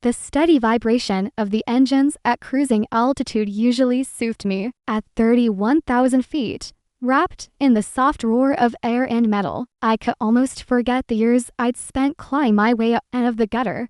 The steady vibration of the engines at cruising altitude usually soothed me. At 31,000 feet, wrapped in the soft roar of air and metal, I could almost forget the years I'd spent clawing my way out of the gutter.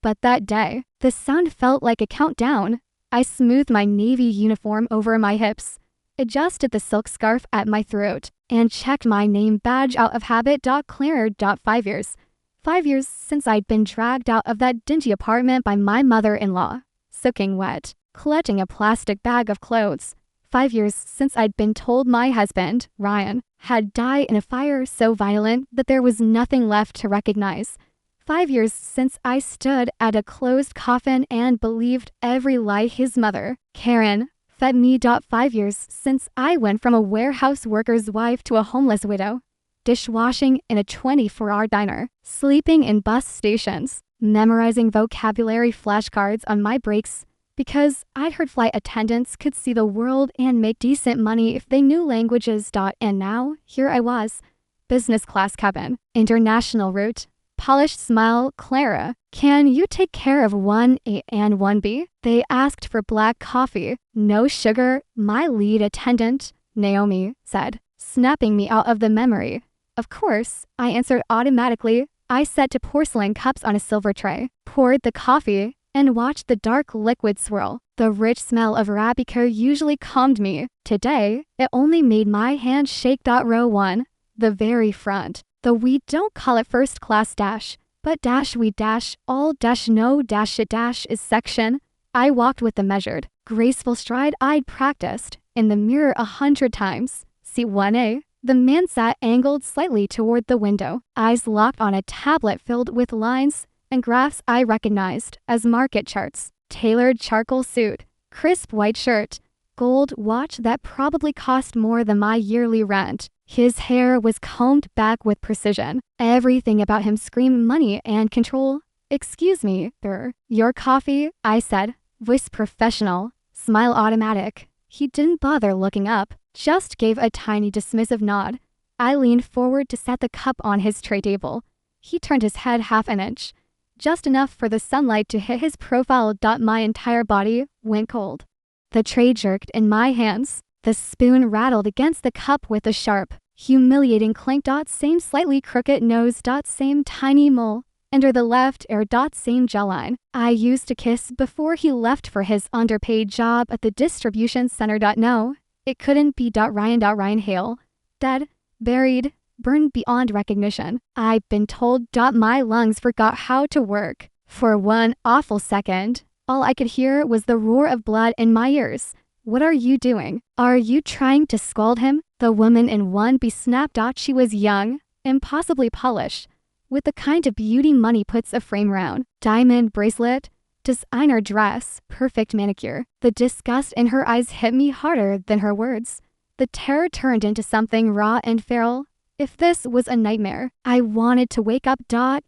But that day, the sound felt like a countdown. I smoothed my navy uniform over my hips, adjusted the silk scarf at my throat, and checked my name badge out of habit. Clearer. 5 years. 5 years since I'd been dragged out of that dingy apartment by my mother-in-law, soaking wet, clutching a plastic bag of clothes. 5 years since I'd been told my husband, Ryan, had died in a fire so violent that there was nothing left to recognize. 5 years since I stood at a closed coffin and believed every lie his mother, Karen, fed me. 5 years since I went from a warehouse worker's wife to a homeless widow, dishwashing in a 24-hour diner, sleeping in bus stations, memorizing vocabulary flashcards on my breaks because I'd heard flight attendants could see the world and make decent money if they knew languages. And now, here I was, business class cabin, international route, polished smile. Clara, can you take care of 1A and 1B? They asked for black coffee, no sugar, my lead attendant, Naomi, said, snapping me out of the memory. Of course, I answered automatically. I set to porcelain cups on a silver tray, poured the coffee, and watched the dark liquid swirl. The rich smell of Arabica usually calmed me. Today, it only made my hand shake. Row 1, the very front. The we don't call it first class dash, but dash we dash all dash no dash it dash is section. I walked with the measured, graceful stride I'd practiced in the mirror 100 times. Seat 1A. The man sat angled slightly toward the window, eyes locked on a tablet filled with lines and graphs I recognized as market charts. Tailored charcoal suit, crisp white shirt, gold watch that probably cost more than my yearly rent. His hair was combed back with precision. Everything about him screamed money and control. Excuse me, sir. Your coffee, I said, voice professional, smile automatic. He didn't bother looking up, just gave a tiny dismissive nod. I leaned forward to set the cup on his tray table. He turned his head half an inch, just enough for the sunlight to hit his profile. My entire body went cold. The tray jerked in my hands. The spoon rattled against the cup with a sharp, humiliating clink. Same slightly crooked nose. Same tiny mole under the left ear. Same jawline I used to kiss before he left for his underpaid job at the distribution center. No, it couldn't be. Ryan Hale. Dead, buried, burned beyond recognition. I've been told. My lungs forgot how to work. For one awful second, all I could hear was the roar of blood in my ears. What are you doing? Are you trying to scald him? The woman in 1B snapped. She was young, impossibly polished, with the kind of beauty money puts a frame round. Diamond bracelet, designer dress, perfect manicure. The disgust in her eyes hit me harder than her words. The terror turned into something raw and feral. If this was a nightmare, I wanted to wake up.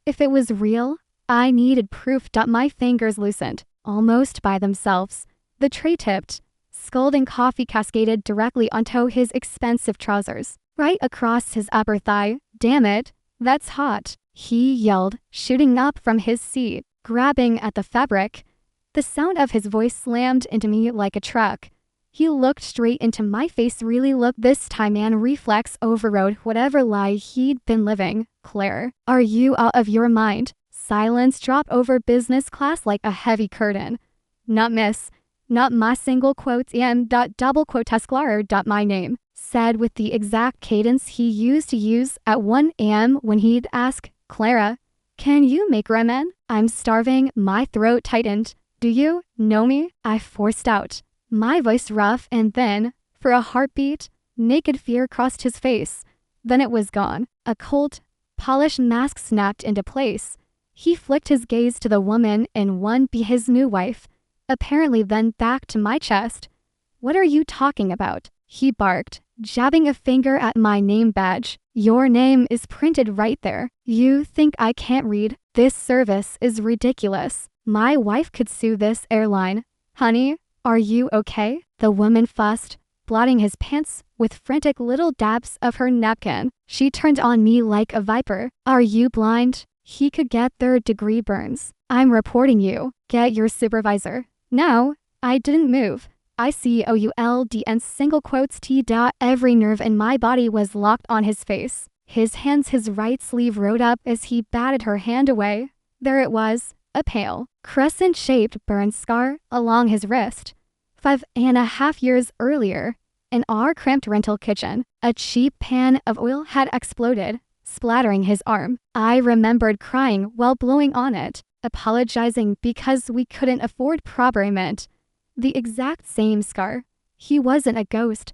If it was real, I needed proof. My fingers loosened, almost by themselves. The tray tipped. Scalding coffee cascaded directly onto his expensive trousers, right across his upper thigh. Damn it, that's hot, he yelled, shooting up from his seat, grabbing at the fabric. The sound of his voice slammed into me like a truck. He looked straight into my face. Really looked this time, and reflex overrode whatever lie he'd been living. Claire, are you out of your mind? Silence dropped over business class like a heavy curtain. Not miss. Not my single quotes and double quote Tusclarer. My name, said with the exact cadence he used to use at 1 a.m. when he'd ask, Clara, can you make ramen? I'm starving. My throat tightened. Do you know me? I forced out, my voice rough and thin. For a heartbeat, naked fear crossed his face. Then it was gone. A cold, polished mask snapped into place. He flicked his gaze to the woman in 1B, his new wife, apparently, then back to my chest. What are you talking about? He barked, jabbing a finger at my name badge. Your name is printed right there. You think I can't read? This service is ridiculous. My wife could sue this airline. Honey, are you okay? The woman fussed, blotting his pants with frantic little dabs of her napkin. She turned on me like a viper. Are you blind? He could get third-degree burns. I'm reporting you. Get your supervisor. No, I didn't move. ICOULD and single quotes T. Every nerve in my body was locked on his face. His right sleeve rode up as he batted her hand away. There it was, a pale, crescent-shaped burn scar along his wrist. 5.5 years earlier, in our cramped rental kitchen, a cheap pan of oil had exploded, splattering his arm. I remembered crying while blowing on it, apologizing because we couldn't afford proper mint. The exact same scar. He wasn't a ghost.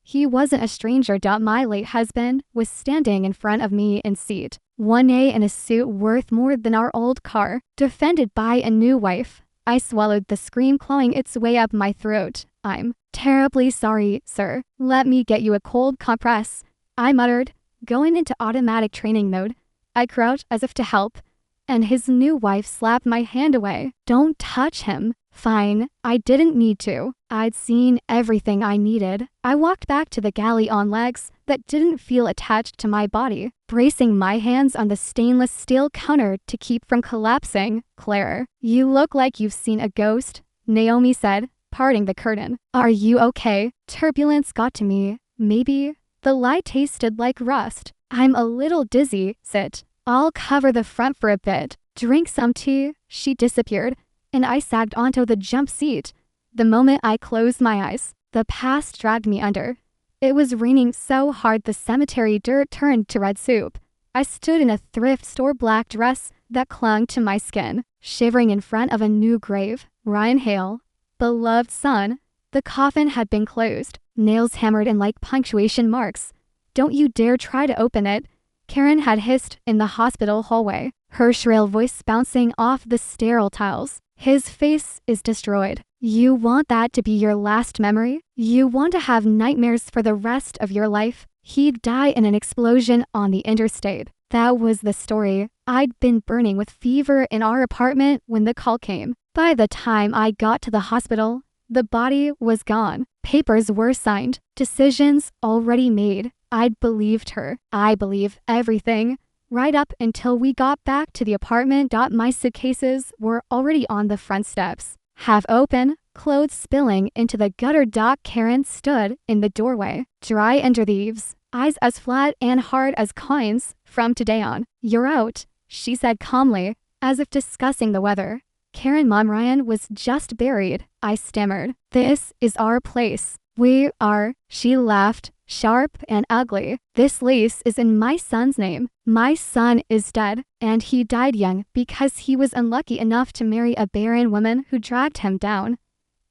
He wasn't a stranger. My late husband was standing in front of me in seat 1A in a suit worth more than our old car, defended by a new wife. I swallowed the scream clawing its way up my throat. I'm terribly sorry, sir. Let me get you a cold compress, I muttered, going into automatic training mode. I crouched as if to help, and his new wife slapped my hand away. Don't touch him. Fine, I didn't need to. I'd seen everything I needed. I walked back to the galley on legs that didn't feel attached to my body, bracing my hands on the stainless steel counter to keep from collapsing. Claire, you look like you've seen a ghost, Naomi said, parting the curtain. Are you okay? Turbulence got to me. Maybe. The light tasted like rust. I'm a little dizzy. Sit. I'll cover the front for a bit. Drink some tea. She disappeared, and I sagged onto the jump seat. The moment I closed my eyes, the past dragged me under. It was raining so hard the cemetery dirt turned to red soup. I stood in a thrift store black dress that clung to my skin, shivering in front of a new grave. Ryan Hale, beloved son. The coffin had been closed, nails hammered in like punctuation marks. Don't you dare try to open it, Karen had hissed in the hospital hallway, her shrill voice bouncing off the sterile tiles. His face is destroyed. You want that to be your last memory? You want to have nightmares for the rest of your life? He'd die in an explosion on the interstate. That was the story. I'd been burning with fever in our apartment when the call came. By the time I got to the hospital, the body was gone. Papers were signed. Decisions already made. I'd believed her. I believe everything. Right up until we got back to the apartment. My suitcases were already on the front steps, half open, clothes spilling into the gutter. Karen stood in the doorway, dry under the eaves, eyes as flat and hard as coins. From today on, you're out, she said calmly, as if discussing the weather. Karen, Mom, Ryan was just buried. I stammered. This is our place. We are. She laughed, sharp and ugly. This lease is in my son's name. My son is dead, and he died young because he was unlucky enough to marry a barren woman who dragged him down.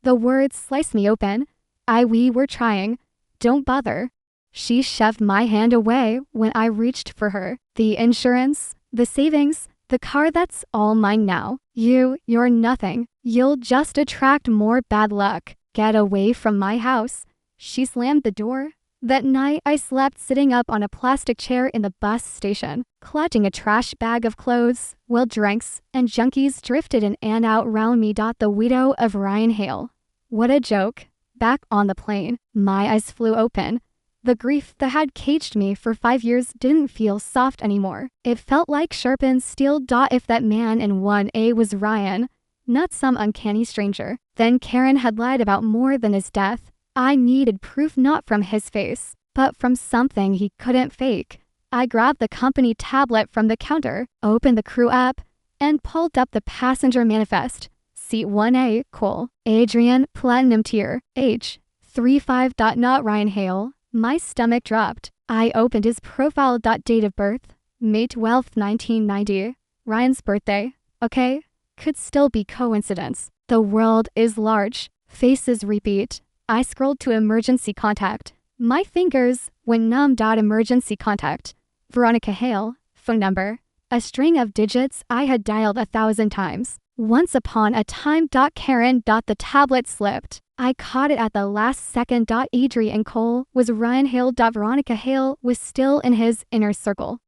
The words sliced me open. We were trying. Don't bother. She shoved my hand away when I reached for her. The insurance, the savings, the car, that's all mine now. You're nothing. You'll just attract more bad luck. Get away from my house. She slammed the door. That night, I slept sitting up on a plastic chair in the bus station, clutching a trash bag of clothes, while drinks and junkies drifted in and out round me. The widow of Ryan Hale. What a joke. Back on the plane, my eyes flew open. The grief that had caged me for 5 years didn't feel soft anymore. It felt like sharpened steel. If that man in 1A was Ryan, not some uncanny stranger, then Karen had lied about more than his death. I needed proof, not from his face, but from something he couldn't fake. I grabbed the company tablet from the counter, opened the crew app, and pulled up the passenger manifest. Seat 1A, Cole, Adrian, Platinum Tier, H, 35. Not Ryan Hale. My stomach dropped. I opened his profile. Date of birth, May 12, 1990. Ryan's birthday. Okay. Could still be coincidence. The world is large. Faces repeat. I scrolled to emergency contact. My fingers went numb. Emergency contact. Veronica Hale. Phone number. A string of digits I had dialed 1,000 times. Once upon a time. Karen. The tablet slipped. I caught it at the last second. Adrian Cole was Ryan Hale. Veronica Hale was still in his inner circle.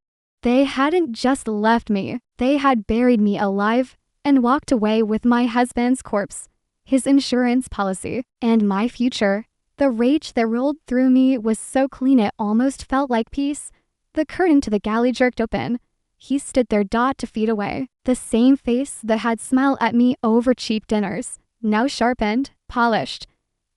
They hadn't just left me. They had buried me alive and walked away with my husband's corpse, his insurance policy, and my future. The rage that rolled through me was so clean it almost felt like peace. The curtain to the galley jerked open. He stood there 2 feet away, the same face that had smiled at me over cheap dinners, now sharpened, polished,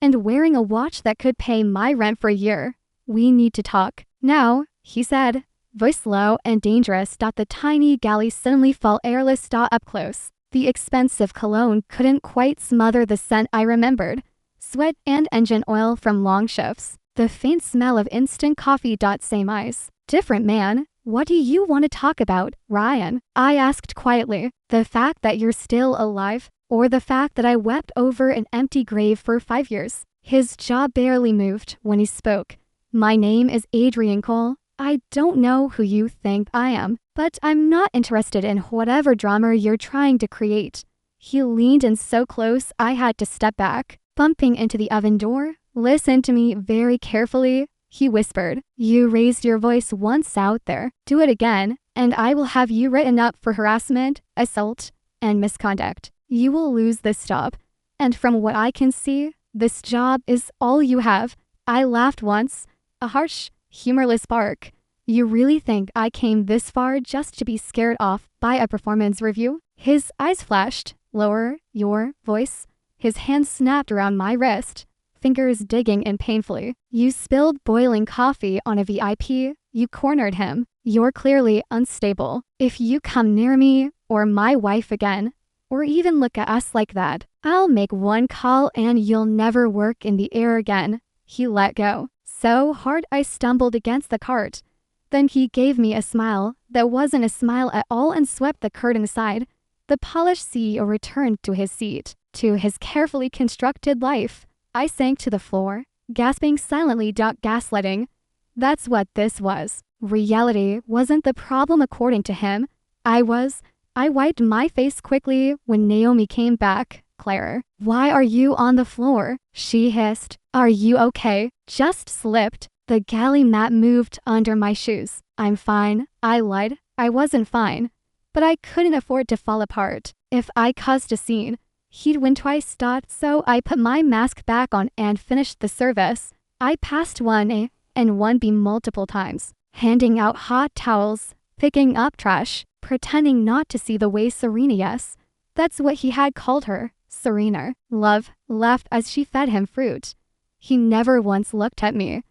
and wearing a watch that could pay my rent for a year. "We need to talk now," he said, voice low and dangerous. The tiny galley suddenly fell airless. Up close, the expensive cologne couldn't quite smother the scent I remembered. Sweat and engine oil from long shifts. The faint smell of instant coffee. Same eyes. Different man. "What do you want to talk about, Ryan?" I asked quietly. "The fact that you're still alive, or the fact that I wept over an empty grave for 5 years?" His jaw barely moved when he spoke. "My name is Adrian Cole. I don't know who you think I am, but I'm not interested in whatever drama you're trying to create." He leaned in so close I had to step back, bumping into the oven door. "Listen to me very carefully," he whispered. "You raised your voice once out there. Do it again, and I will have you written up for harassment, assault, and misconduct. You will lose this job. And from what I can see, this job is all you have." I laughed once, a harsh, humorless bark. "You really think I came this far just to be scared off by a performance review?" His eyes flashed. "Lower your voice." His hand snapped around my wrist, fingers digging in painfully. "You spilled boiling coffee on a VIP. You cornered him. You're clearly unstable. If you come near me, or my wife again, or even look at us like that, I'll make one call and you'll never work in the air again." He let go so hard I stumbled against the cart. Then he gave me a smile that wasn't a smile at all and swept the curtain aside. The polished CEO returned to his seat, to his carefully constructed life. I sank to the floor, gasping silently. Gaslighting. That's what this was. Reality wasn't the problem according to him. I wiped my face quickly when Naomi came back. "Claire, why are you on the floor?" she hissed. "Are you okay?" "Just slipped." The galley mat moved under my shoes. "I'm fine," I lied. I wasn't fine, but I couldn't afford to fall apart. If I caused a scene, he'd win twice. So I put my mask back on and finished the service. I passed 1A and 1B multiple times, handing out hot towels, picking up trash, pretending not to see the way Serena, yes, that's what he had called her, Serena, love, laughed as she fed him fruit. He never once looked at me,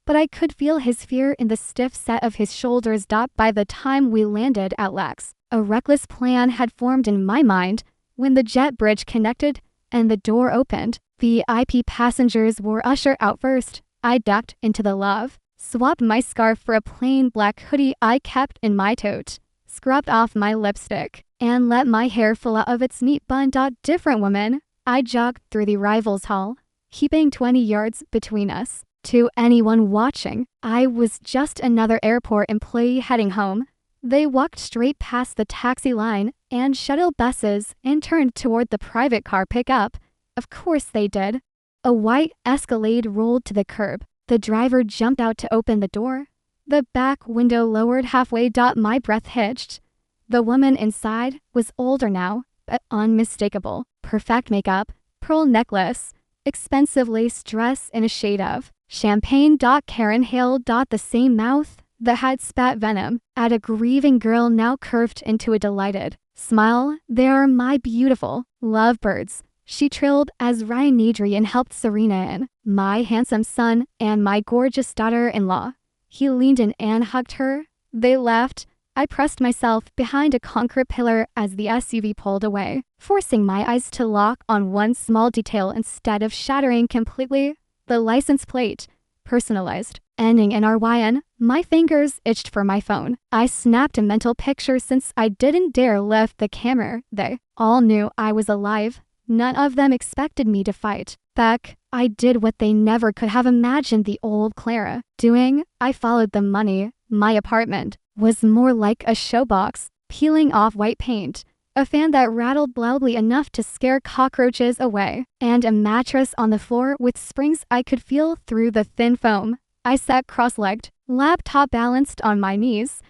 but I could feel his fear in the stiff set of his shoulders. By the time we landed at Lax, a reckless plan had formed in my mind. When the jet bridge connected and the door opened, VIP passengers were ushered out first. I ducked into the love, swapped my scarf for a plain black hoodie I kept in my tote, scrubbed off my lipstick, and let my hair fall out of its neat bun. Different woman. I jogged through the arrivals hall, keeping 20 yards between us. To anyone watching, I was just another airport employee heading home. They walked straight past the taxi line and shuttle buses and turned toward the private car pickup. Of course they did. A white Escalade rolled to the curb. The driver jumped out to open the door. The back window lowered halfway. My breath hitched. The woman inside was older now, but unmistakable. Perfect makeup, pearl necklace, expensive lace dress in a shade of champagne. Karen hailed. The same mouth that had spat venom at a grieving girl now curved into a delighted smile. "They are my beautiful lovebirds," she trilled as Ryan Adrian helped Serena in. "My handsome son and my gorgeous daughter-in-law." He leaned in and hugged her. They laughed. I pressed myself behind a concrete pillar as the SUV pulled away, forcing my eyes to lock on one small detail instead of shattering completely. The license plate, personalized, ending in RYN. My fingers itched for my phone. I snapped a mental picture since I didn't dare lift the camera. They all knew I was alive. None of them expected me to fight back. I did what they never could have imagined the old Clara doing. I followed the money. My apartment was more like a showbox, peeling off white paint, a fan that rattled loudly enough to scare cockroaches away, and a mattress on the floor with springs I could feel through the thin foam. I sat cross-legged, laptop balanced on my knees.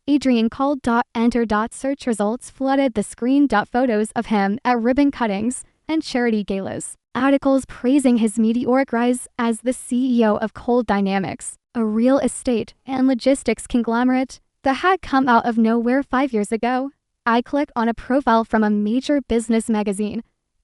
Adrian called. Enter. Search results flooded the screen. Photos of him at ribbon cuttings and charity galas. Articles praising his meteoric rise as the CEO of Cold Dynamics, a real estate and logistics conglomerate. that had come out of nowhere 5 years ago. I click on a profile from a major business magazine.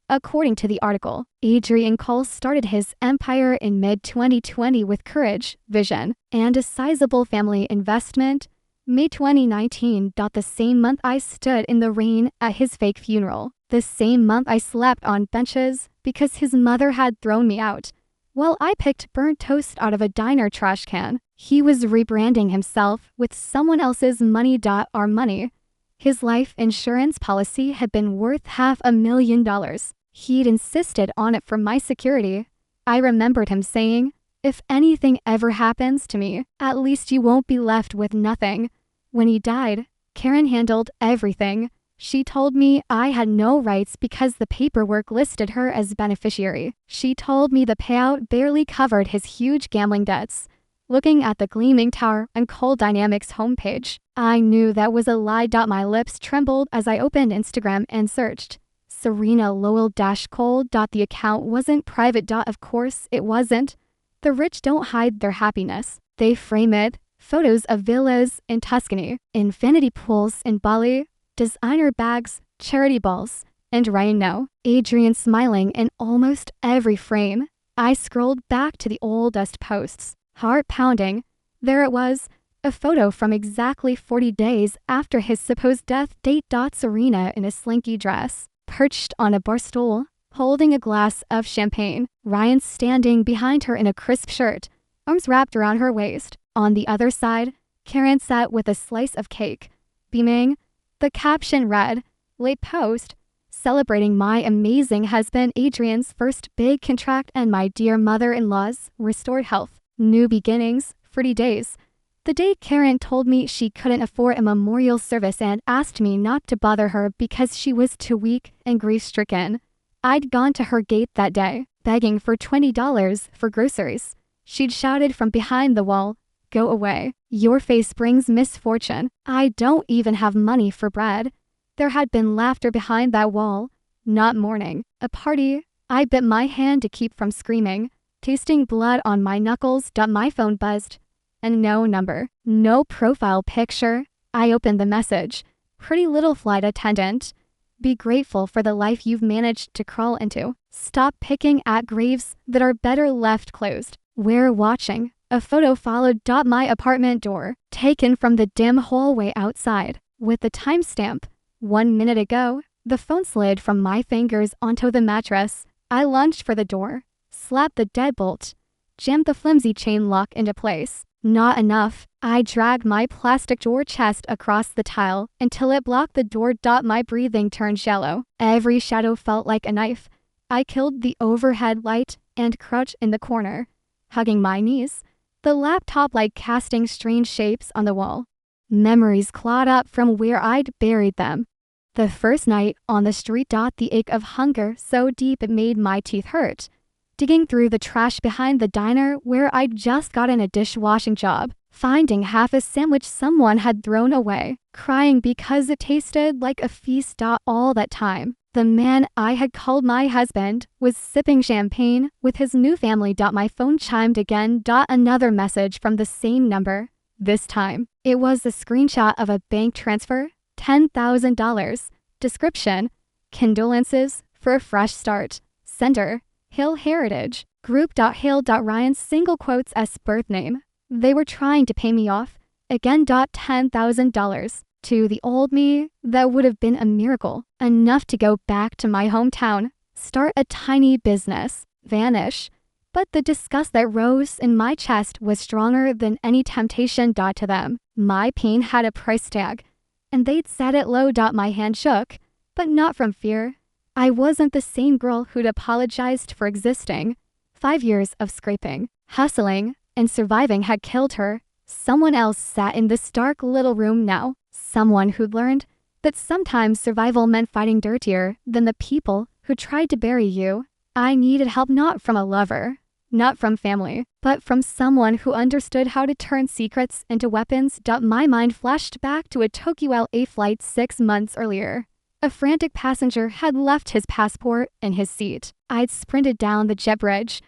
According to the article, Adrian Cole started his empire in mid-2020 with courage, vision, and a sizable family investment. May 2019. The same month I stood in the rain at his fake funeral. The same month I slept on benches because his mother had thrown me out. While I picked burnt toast out of a diner trash can, he was rebranding himself with someone else's money. Our money. His life insurance policy had been worth $500,000. He'd insisted on it for my security. I remembered him saying, "If anything ever happens to me, at least you won't be left with nothing." When he died, Karen handled everything. She told me I had no rights because the paperwork listed her as beneficiary. She told me the payout barely covered his huge gambling debts. Looking at the gleaming tower on Cole Dynamics homepage, I knew that was a lie. My lips trembled as I opened Instagram and searched Serena Lowell-Cole. The account wasn't private. Of course it wasn't. The rich don't hide their happiness. They frame it. Photos of villas in Tuscany, infinity pools in Bali, designer bags, charity balls, and right now, Adrian smiling in almost every frame. I scrolled back to the oldest posts, heart pounding. There it was, a photo from exactly 40 days after his supposed death date. Serena in a slinky dress, perched on a bar stool, holding a glass of champagne. Ryan standing behind her in a crisp shirt, arms wrapped around her waist. On the other side, Karen sat with a slice of cake, beaming. The caption read, "Late post, celebrating my amazing husband Adrian's first big contract and my dear mother-in-law's restored health. New beginnings, 40 days." The day Karen told me she couldn't afford a memorial service and asked me not to bother her because she was too weak and grief-stricken. I'd gone to her gate that day, begging for $20 for groceries. She'd shouted from behind the wall, "Go away. Your face brings misfortune. I don't even have money for bread." There had been laughter behind that wall, not mourning. A party. I bit my hand to keep from screaming, tasting blood on my knuckles. My phone buzzed. And no number. No profile picture. I opened the message. "Pretty little flight attendant. Be grateful for the life you've managed to crawl into. Stop picking at graves that are better left closed. We're watching." A photo followed. My apartment door, taken from the dim hallway outside, with the timestamp. 1 minute ago. The phone slid from my fingers onto the mattress. I lunged for the door, slapped the deadbolt, jammed the flimsy chain lock into place. Not enough. I dragged my plastic door chest across the tile until it blocked the door. My breathing turned shallow. Every shadow felt like a knife. I killed the overhead light and crouched in the corner, hugging my knees, the laptop light casting strange shapes on the wall. Memories clawed up from where I'd buried them. The first night on the street. The ache of hunger so deep it made my teeth hurt. Digging through the trash behind the diner where I'd just gotten a dishwashing job. Finding half a sandwich someone had thrown away. Crying because it tasted like a feast. All that time, the man I had called my husband was sipping champagne with his new family. My phone chimed again. Another message from the same number. This time, it was a screenshot of a bank transfer. $10,000. Description: condolences for a fresh start. Sender: Hill Heritage Group. Hill. Ryan's single quotes as birth name. They were trying to pay me off. Again. $10,000. To the old me, that would have been a miracle. Enough to go back to my hometown, start a tiny business, vanish. But the disgust that rose in my chest was stronger than any temptation. To them, my pain had a price tag, and they'd set it low. My hand shook, but not from fear. I wasn't the same girl who'd apologized for existing. 5 years of scraping, hustling, and surviving had killed her. Someone else sat in this dark little room now. Someone who'd learned that sometimes survival meant fighting dirtier than the people who tried to bury you. I needed help, not from a lover, not from family, but from someone who understood how to turn secrets into weapons. My mind flashed back to a Tokyo LA flight 6 months earlier. A frantic passenger had left his passport in his seat. I'd sprinted down the jet bridge,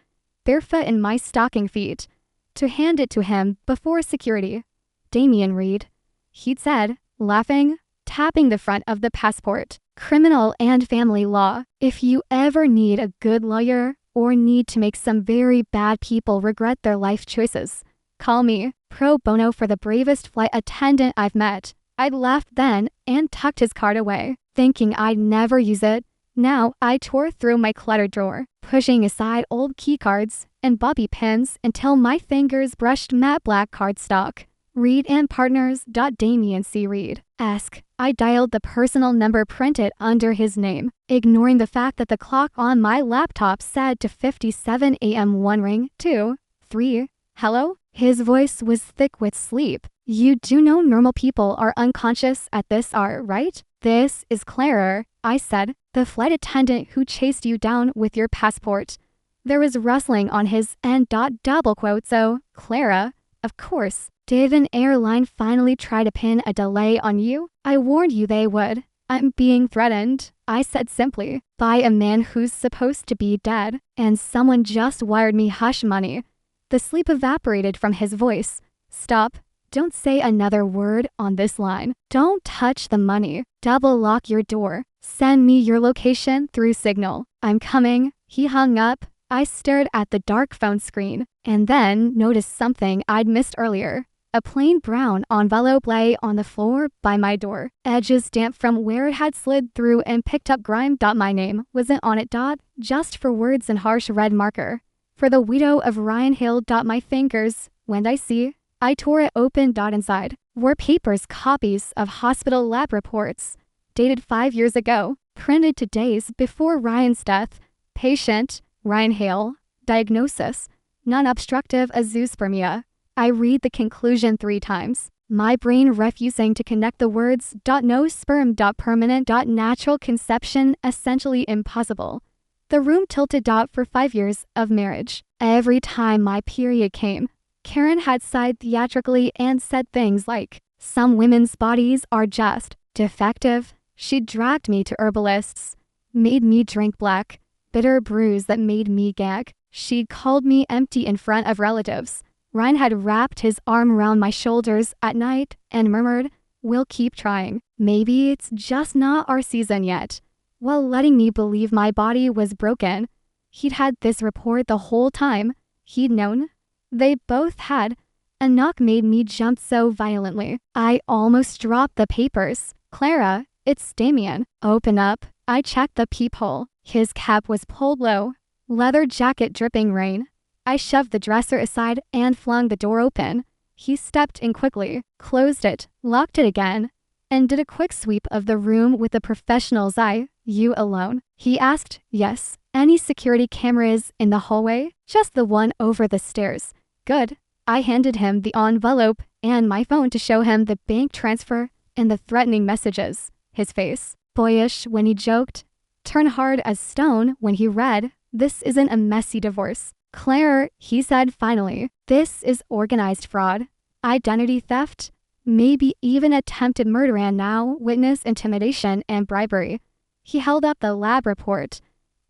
barefoot in my stocking feet, to hand it to him before security. Damian Reed. he'd said, laughing, tapping the front of the passport. Criminal and family law. If you ever need a good lawyer or need to make some very bad people regret their life choices, call me. Pro bono for the bravest flight attendant I've met. I'd laughed then and tucked his card away, thinking I'd never use it. Now I tore through my cluttered drawer, pushing aside old keycards and bobby pins until my fingers brushed matte black cardstock. Reed and Partners. Damian C. Reed. Ask. I dialed the personal number printed under his name, ignoring the fact that the clock on my laptop said to 57 a.m. 1 ring, 2, 3. Hello? His voice was thick with sleep. You do know normal people are unconscious at this hour, right? This is Clara, I said, the flight attendant who chased you down with your passport. There was rustling on his end. Double quote, so, Clara, of course. Did an airline finally try to pin a delay on you? I warned you they would. I'm being threatened, I said simply, by a man who's supposed to be dead, and someone just wired me hush money. The sleep evaporated from his voice. Stop. Don't say another word on this line. Don't touch the money. Double lock your door. Send me your location through Signal. I'm coming. He hung up. I stared at the dark phone screen and then noticed something I'd missed earlier. A plain brown envelope lay on the floor by my door, edges damp from where it had slid through and picked up grime. My name wasn't on it. Just for words in harsh red marker. For the widow of Ryan Hill. My fingers went icy. I tore it open. Inside were papers, copies of hospital lab reports, dated 5 years ago, printed 2 days before Ryan's death. Patient, Ryan Hale. Diagnosis, non-obstructive azoospermia. I read the conclusion 3 times, my brain refusing to connect the words. No sperm. Permanent. Natural conception, essentially impossible. The room tilted. For 5 years of marriage, every time my period came, Karen had sighed theatrically and said things like, some women's bodies are just defective. She dragged me to herbalists, made me drink black, bitter brews that made me gag. She'd called me empty in front of relatives. Ryan had wrapped his arm around my shoulders at night and murmured, we'll keep trying. Maybe it's just not our season yet, while letting me believe my body was broken. He'd had this report the whole time. He'd known. They both had. A knock made me jump so violently, I almost dropped the papers. Clara, it's Damian. Open up. I checked the peephole. His cap was pulled low, leather jacket dripping rain. I shoved the dresser aside and flung the door open. He stepped in quickly, closed it, locked it again, and did a quick sweep of the room with a professional's eye. You alone? He asked. Yes. Any security cameras in the hallway? Just the one over the stairs. Good. I handed him the envelope and my phone to show him the bank transfer and the threatening messages. His face, boyish when he joked, turned hard as stone when he read, this isn't a messy divorce. Claire, he said finally, this is organized fraud, identity theft, maybe even attempted murder and now witness intimidation and bribery. He held up the lab report.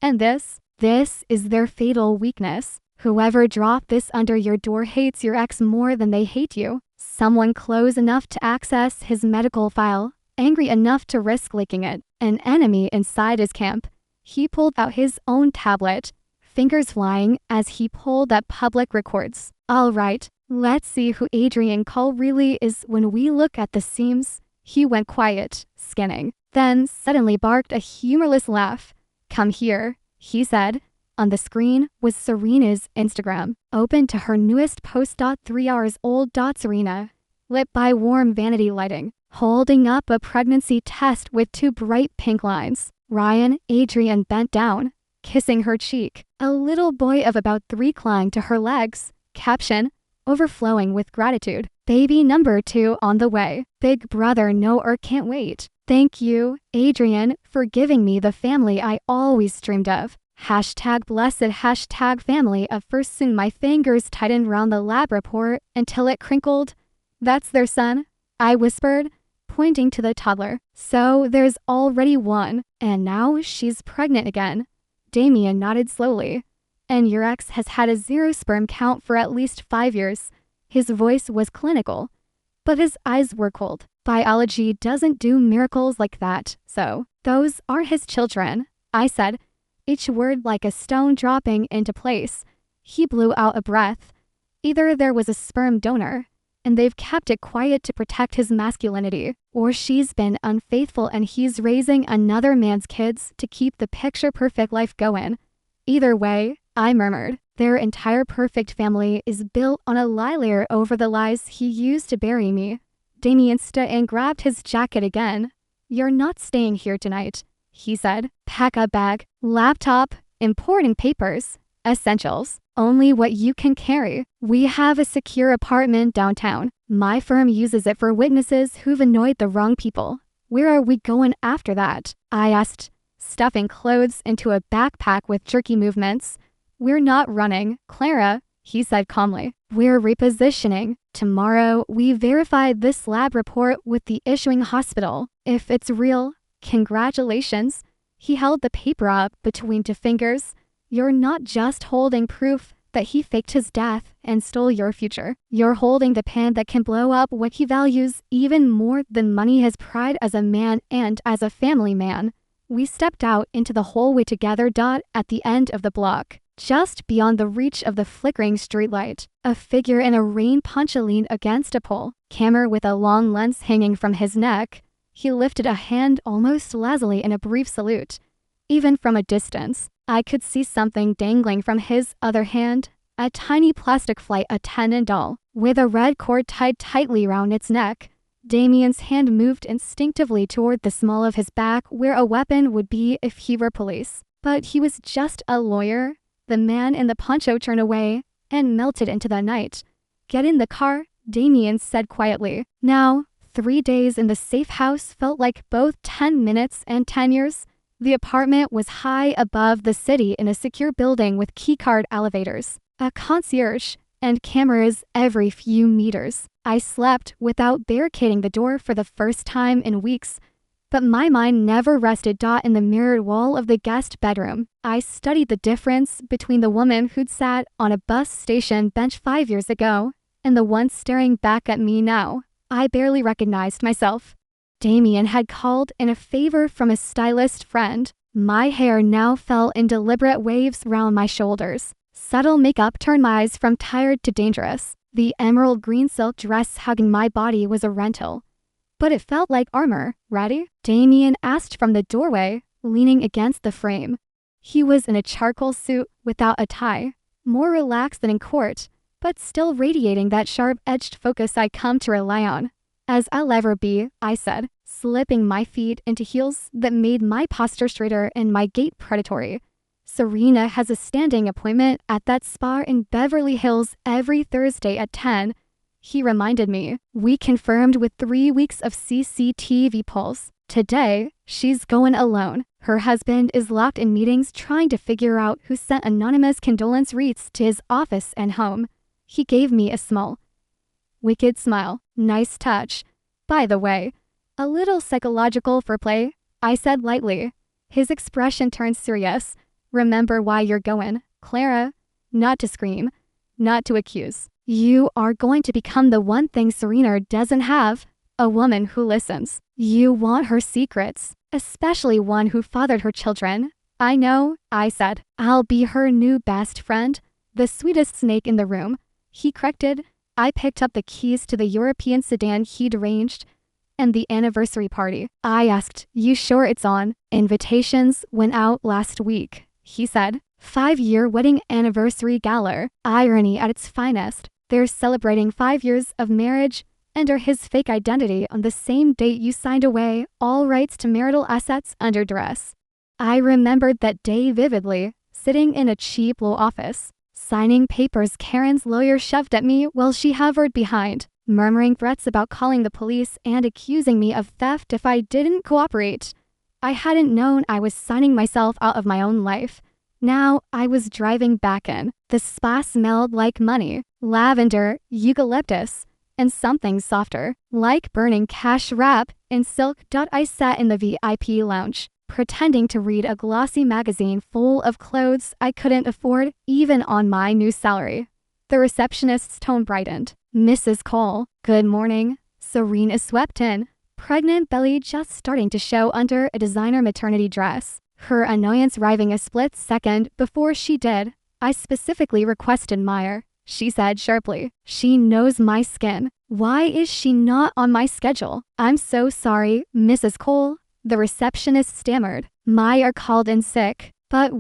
And this is their fatal weakness. Whoever dropped this under your door hates your ex more than they hate you. Someone close enough to access his medical file, angry enough to risk leaking it. An enemy inside his camp. He pulled out his own tablet, fingers flying as he pulled up public records. All right, let's see who Adrian Cole really is when we look at the seams. He went quiet, scanning, then suddenly barked a humorless laugh. Come here, he said. On the screen was Serena's Instagram, open to her newest post. 3 hours old. Serena, lit by warm vanity lighting, holding up a pregnancy test with 2 bright pink lines. Ryan, Adrian bent down, kissing her cheek. A little boy of about 3 clung to her legs. Caption, overflowing with gratitude. Baby number 2 on the way. Big brother no or can't wait. Thank you, Adrian, for giving me the family I always dreamed of. Hashtag blessed, hashtag family of first. Soon my fingers tightened round the lab report until it crinkled. That's their son, I whispered, pointing to the toddler. So there's already 1, and now she's pregnant again. Damian nodded slowly. And your ex has had a 0 sperm count for at least 5 years. His voice was clinical, but his eyes were cold. Biology doesn't do miracles like that, so those are his children, I said, each word like a stone dropping into place. He blew out a breath. Either there was a sperm donor, and they've kept it quiet to protect his masculinity, or she's been unfaithful and he's raising another man's kids to keep the picture-perfect life going. Either way, I murmured, their entire perfect family is built on a lie layer over the lies he used to bury me. Damien stood and grabbed his jacket again. You're not staying here tonight, he said. Pack a bag, laptop, important papers, essentials, only what you can carry. We have a secure apartment downtown. My firm uses it for witnesses who've annoyed the wrong people. Where are we going after that? I asked, stuffing clothes into a backpack with jerky movements. We're not running, Clara, he said calmly. We're repositioning. Tomorrow, we verify this lab report with the issuing hospital. If it's real, congratulations. He held the paper up between two fingers. You're not just holding proof that he faked his death and stole your future. You're holding the pen that can blow up what he values even more than money, his pride as a man and as a family man. We stepped out into the hallway together. At the end of the block, just beyond the reach of the flickering streetlight, a figure in a rain poncho leaned against a pole, camera with a long lens hanging from his neck. He lifted a hand almost lazily in a brief salute. Even from a distance, I could see something dangling from his other hand, a tiny plastic flight attendant doll, with a red cord tied tightly around its neck. Damien's hand moved instinctively toward the small of his back where a weapon would be if he were police. But he was just a lawyer. The man in the poncho turned away and melted into the night. Get in the car, Damien said quietly. Now, 3 days in the safe house felt like both 10 minutes and 10 years. The apartment was high above the city in a secure building with keycard elevators, a concierge, and cameras every few meters. I slept without barricading the door for the first time in weeks, but my mind never rested. In the mirrored wall of the guest bedroom, I studied the difference between the woman who'd sat on a bus station bench 5 years ago and the one staring back at me now. I barely recognized myself. Damien had called in a favor from a stylist friend. My hair now fell in deliberate waves round my shoulders. Subtle makeup turned my eyes from tired to dangerous. The emerald green silk dress hugging my body was a rental, but it felt like armor. Ready? Damien asked from the doorway, leaning against the frame. He was in a charcoal suit without a tie, more relaxed than in court, but still radiating that sharp-edged focus I come to rely on. As I'll ever be, I said, slipping my feet into heels that made my posture straighter and my gait predatory. Serena has a standing appointment at that spa in Beverly Hills every Thursday at 10. He reminded me. We confirmed with 3 weeks of CCTV pulse. Today, she's going alone. Her husband is locked in meetings trying to figure out who sent anonymous condolence wreaths to his office and home. He gave me a small, wicked smile. Nice touch. By the way, a little psychological foreplay, I said lightly. His expression turned serious. Remember why you're going, Clara. Not to scream, not to accuse. You are going to become the one thing Serena doesn't have, a woman who listens. You want her secrets, especially one who fathered her children. I know, I said. I'll be her new best friend, the sweetest snake in the room. He corrected. I picked up the keys to the European sedan he'd arranged and the anniversary party. I asked, you sure it's on? Invitations went out last week, he said. 5-year wedding anniversary gala. Irony at its finest. They're celebrating 5 years of marriage under his fake identity on the same date you signed away all rights to marital assets under duress. I remembered that day vividly, sitting in a cheap law office, signing papers Karen's lawyer shoved at me while she hovered behind, murmuring threats about calling the police and accusing me of theft if I didn't cooperate. I hadn't known I was signing myself out of my own life. Now I was driving back in. The spa smelled like money, lavender, eucalyptus, and something softer, like burning cash wrap in silk. I sat in the VIP lounge, pretending to read a glossy magazine full of clothes I couldn't afford even on my new salary. The receptionist's tone brightened. Mrs. Cole, good morning. Serena swept in, pregnant belly just starting to show under a designer maternity dress. Her annoyance arriving a split second before she did. I specifically requested Meyer, she said sharply. She knows my skin. Why is she not on my schedule? I'm so sorry, Mrs. Cole, the receptionist stammered. Meyer called in sick. But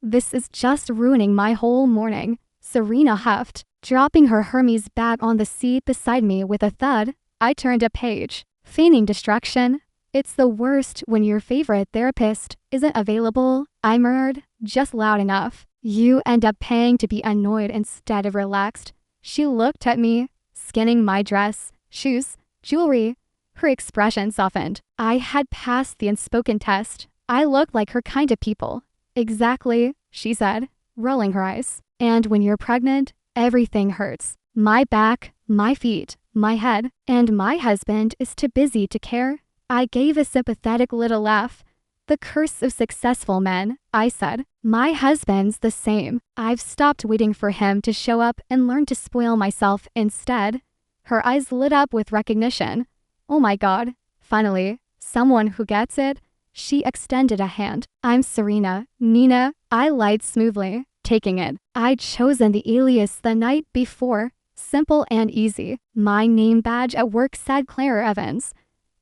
this is just ruining my whole morning. Serena huffed, dropping her Hermes bag on the seat beside me with a thud. I turned a page, feigning distraction. It's the worst when your favorite therapist isn't available, I murmured, just loud enough. You end up paying to be annoyed instead of relaxed. She looked at me, scanning my dress, shoes, jewelry. Her expression softened. I had passed the unspoken test. I looked like her kind of people. Exactly, she said, rolling her eyes. And when you're pregnant, everything hurts. My back, my feet, my head, and my husband is too busy to care. I gave a sympathetic little laugh. The curse of successful men, I said. My husband's the same. I've stopped waiting for him to show up and learned to spoil myself instead. Her eyes lit up with recognition. Oh my God, finally, someone who gets it. She extended a hand. I'm Serena, Nina, I lied smoothly, taking it. I'd chosen the alias the night before. Simple and easy. My name badge at work said Claire Evans.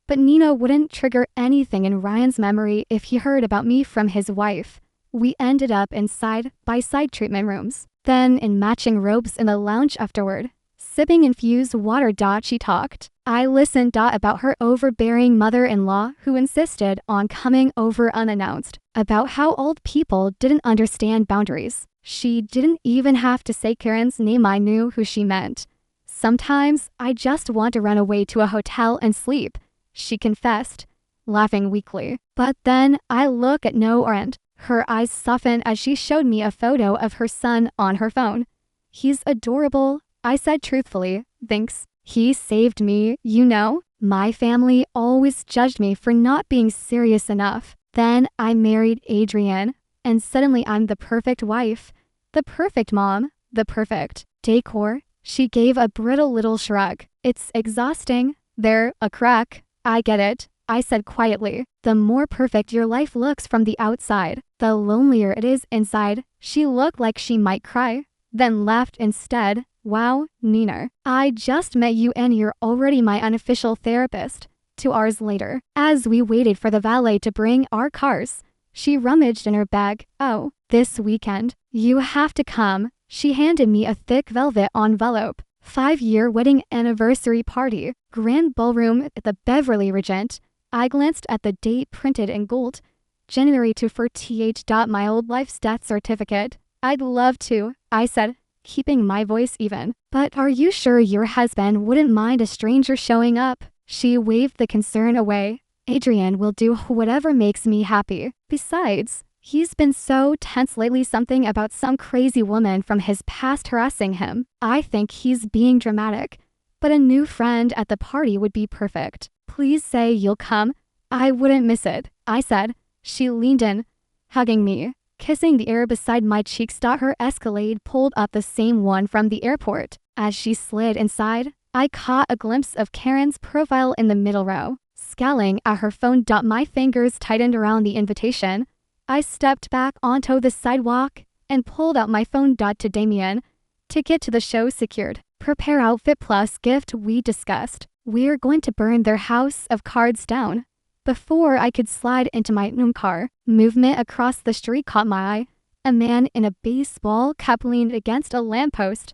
But Nina wouldn't trigger anything in Ryan's memory if he heard about me from his wife. We ended up in side-by-side treatment rooms, then in matching robes in the lounge afterward. Sipping infused water. She talked. I listened. About her overbearing mother-in-law who insisted on coming over unannounced. About how old people didn't understand boundaries. She didn't even have to say Karen's name. I knew who she meant. Sometimes I just want to run away to a hotel and sleep, she confessed, laughing weakly. But then I look at No and her eyes softened as she showed me a photo of her son on her phone. He's adorable, I said truthfully. Thanks. He saved me, you know. My family always judged me for not being serious enough. Then I married Adrian, and suddenly I'm the perfect wife, the perfect mom, the perfect decor. She gave a brittle little shrug. It's exhausting. There, a crack. I get it, I said quietly. The more perfect your life looks from the outside, the lonelier it is inside. She looked like she might cry, then laughed instead. Wow, Nina, I just met you and you're already my unofficial therapist. 2 hours later, as we waited for the valet to bring our cars, she rummaged in her bag. Oh, this weekend, you have to come. She handed me a thick velvet envelope. 5-year wedding anniversary party, grand ballroom at the Beverly Regent. I glanced at the date printed in gold. January 2 for th. My old life's death certificate. I'd love to, I said, keeping my voice even. But are you sure your husband wouldn't mind a stranger showing up? She waved the concern away. Adrian will do whatever makes me happy. Besides, he's been so tense lately, something about some crazy woman from his past harassing him. I think he's being dramatic, but a new friend at the party would be perfect. Please say you'll come. I wouldn't miss it, I said. She leaned in, hugging me, kissing the air beside my cheeks. Her Escalade pulled up the same one from the airport. As she slid inside, I caught a glimpse of Karen's profile in the middle row. Scowling at her phone. My fingers tightened around the invitation. I stepped back onto the sidewalk and pulled out my phone. To Damien. Ticket to the show secured. Prepare outfit plus gift we discussed. We're going to burn their house of cards down. Before I could slide into my car, movement across the street caught my eye. A man in a baseball cap leaned against a lamppost,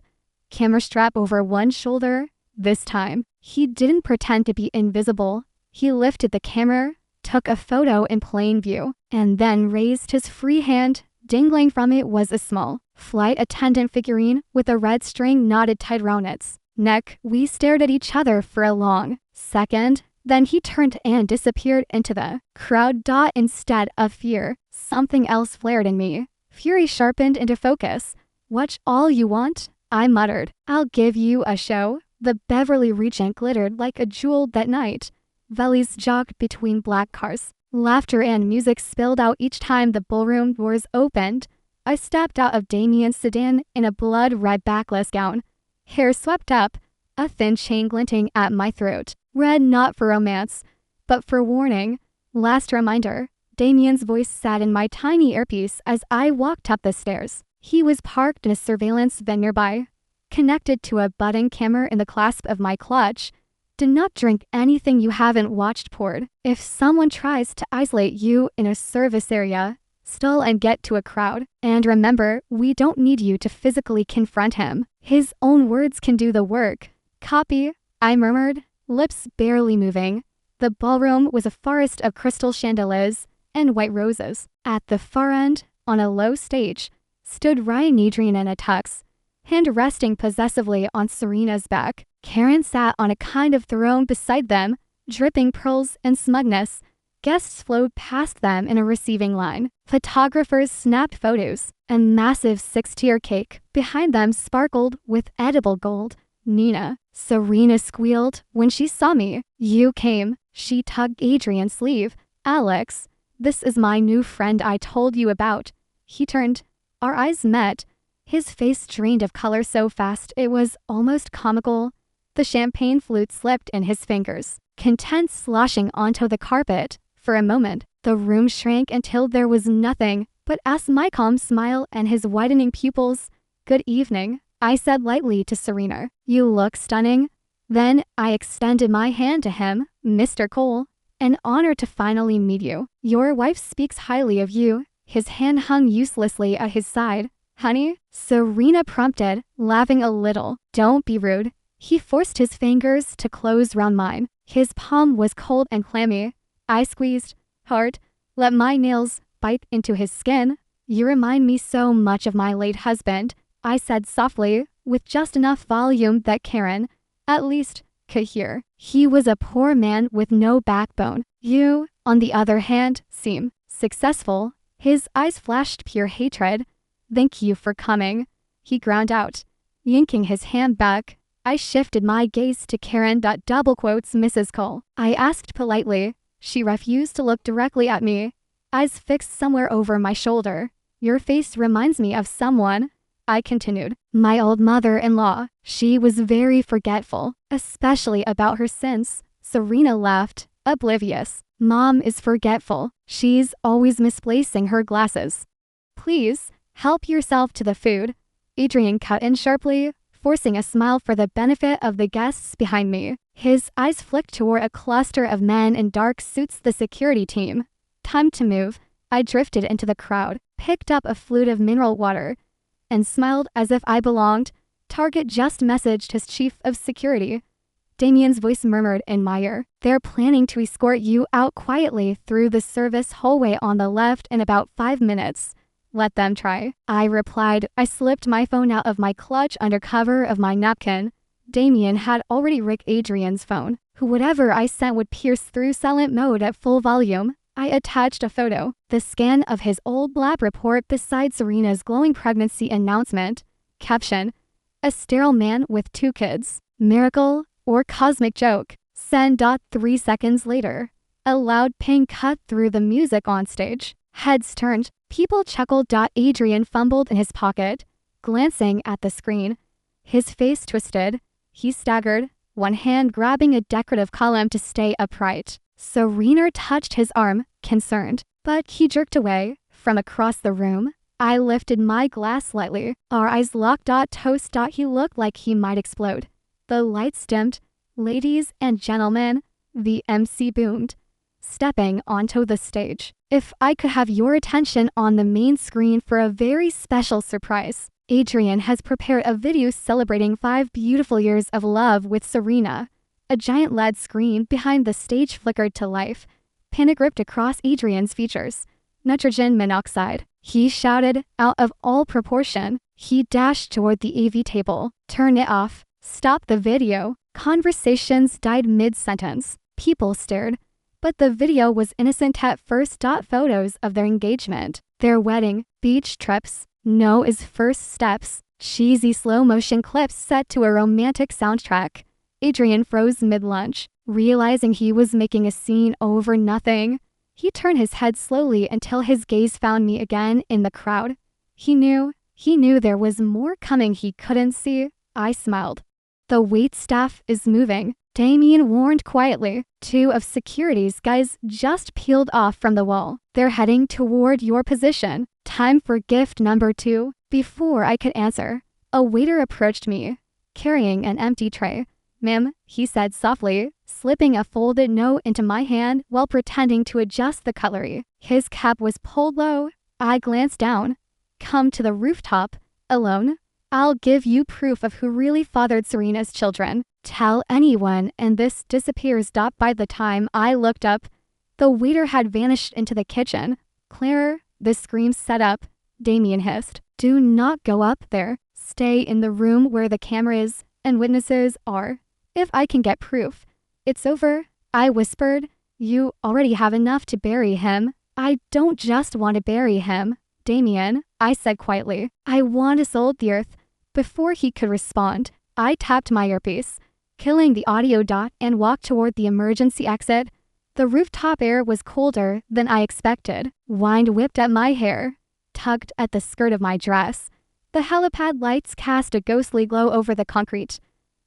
camera strap over one shoulder. This time, he didn't pretend to be invisible. He lifted the camera, took a photo in plain view, and then raised his free hand. Dangling from it was a small flight attendant figurine with a red string knotted tight around its neck. We stared at each other for a long second. Then he turned and disappeared into the crowd. Instead of fear, something else flared in me. Fury sharpened into focus. Watch all you want, I muttered. I'll give you a show. The Beverly Regent glittered like a jewel that night. Valleys jogged between black cars. Laughter and music spilled out each time the ballroom doors opened. I stepped out of Damien's sedan in a blood-red backless gown. Hair swept up, a thin chain glinting at my throat. Red not for romance, but for warning. Last reminder. Damien's voice sat in my tiny earpiece as I walked up the stairs. He was parked in a surveillance van nearby, connected to a button camera in the clasp of my clutch. Do not drink anything you haven't watched poured. If someone tries to isolate you in a service area, stall and get to a crowd. And remember, we don't need you to physically confront him. His own words can do the work. Copy, I murmured, lips barely moving. The ballroom was a forest of crystal chandeliers and white roses. At the far end, on a low stage, stood Ryan Adrian in a tux, hand resting possessively on Serena's back. Karen sat on a kind of throne beside them, dripping pearls and smugness. Guests flowed past them in a receiving line. Photographers snapped photos. A massive 6-tier cake behind them sparkled with edible gold. Nina, Serena squealed when she saw me. You came. She tugged Adrian's sleeve. Alex, this is my new friend I told you about. He turned. Our eyes met. His face drained of color so fast it was almost comical. The champagne flute slipped in his fingers, content sloshing onto the carpet. For a moment, the room shrank until there was nothing but my calm smile and his widening pupils. Good evening, I said lightly to Serena. You look stunning. Then I extended my hand to him. Mr. Cole, an honor to finally meet you. Your wife speaks highly of you. His hand hung uselessly at his side. Honey, Serena prompted, laughing a little. Don't be rude. He forced his fingers to close round mine. His palm was cold and clammy. I squeezed hard, let my nails bite into his skin. You remind me so much of my late husband, I said softly, with just enough volume that Karen, at least, could hear. He was a poor man with no backbone. You, on the other hand, seem successful. His eyes flashed pure hatred. Thank you for coming, he ground out, yanking his hand back. I shifted my gaze to Karen. Double quotes Mrs. Cole. I asked politely. She refused to look directly at me, eyes fixed somewhere over my shoulder. Your face reminds me of someone, I continued. My old mother-in-law. She was very forgetful, especially about her sins. Serena laughed, oblivious. Mom is forgetful. She's always misplacing her glasses. Please, help yourself to the food. Adrian cut in sharply, forcing a smile for the benefit of the guests behind me. His eyes flicked toward a cluster of men in dark suits, the security team. Time to move. I drifted into the crowd, picked up a flute of mineral water, and smiled as if I belonged. Target just messaged his chief of security. Damien's voice murmured in my ear. They're planning to escort you out quietly through the service hallway on the left in about 5 minutes. Let them try, I replied. I slipped my phone out of my clutch under cover of my napkin. Damien had already rigged Adrian's phone, who whatever I sent would pierce through silent mode at full volume. I attached a photo, the scan of his old lab report beside Serena's glowing pregnancy announcement. Caption, a sterile man with 2 kids. Miracle or cosmic joke. Send. 3 seconds later, a loud ping cut through the music on stage. Heads turned. People chuckled. Adrian fumbled in his pocket, glancing at the screen. His face twisted. He staggered, one hand grabbing a decorative column to stay upright. Serena touched his arm, concerned, but he jerked away. From across the room, I lifted my glass slightly. Our eyes locked. Toast. He looked like he might explode. The lights dimmed. Ladies and gentlemen, the MC boomed, stepping onto the stage. If I could have your attention on the main screen for a very special surprise. Adrian has prepared a video celebrating 5 beautiful years of love with Serena. A giant LED screen behind the stage flickered to life, panic-gripped across Adrian's features. Nitrogen monoxide. He shouted, out of all proportion. He dashed toward the AV table. Turn it off. Stop the video. Conversations died mid-sentence. People stared. But the video was innocent at first. Photos of their engagement, their wedding, beach trips. No is first steps. Cheesy slow-motion clips set to a romantic soundtrack. Adrian froze mid-lunch, realizing he was making a scene over nothing. He turned his head slowly until his gaze found me again in the crowd. He knew there was more coming he couldn't see. I smiled. The waitstaff is moving, Damien warned quietly. 2 of security's guys just peeled off from the wall. They're heading toward your position. Time for gift number 2. Before I could answer, a waiter approached me, carrying an empty tray. Ma'am, he said softly, slipping a folded note into my hand while pretending to adjust the cutlery. His cap was pulled low. I glanced down. Come to the rooftop. Alone? I'll give you proof of who really fathered Serena's children. Tell anyone and this disappears. By the time I looked up, the waiter had vanished into the kitchen. Claire, the scream set up. Damien hissed. Do not go up there. Stay in the room where the camera is and witnesses are. If I can get proof, it's over. I whispered. You already have enough to bury him. I don't just want to bury him, Damien, I said quietly. I want to sold the earth. Before he could respond, I tapped my earpiece, killing the audio dot, and walked toward the emergency exit. The rooftop air was colder than I expected. Wind whipped at my hair, tugged at the skirt of my dress. The helipad lights cast a ghostly glow over the concrete.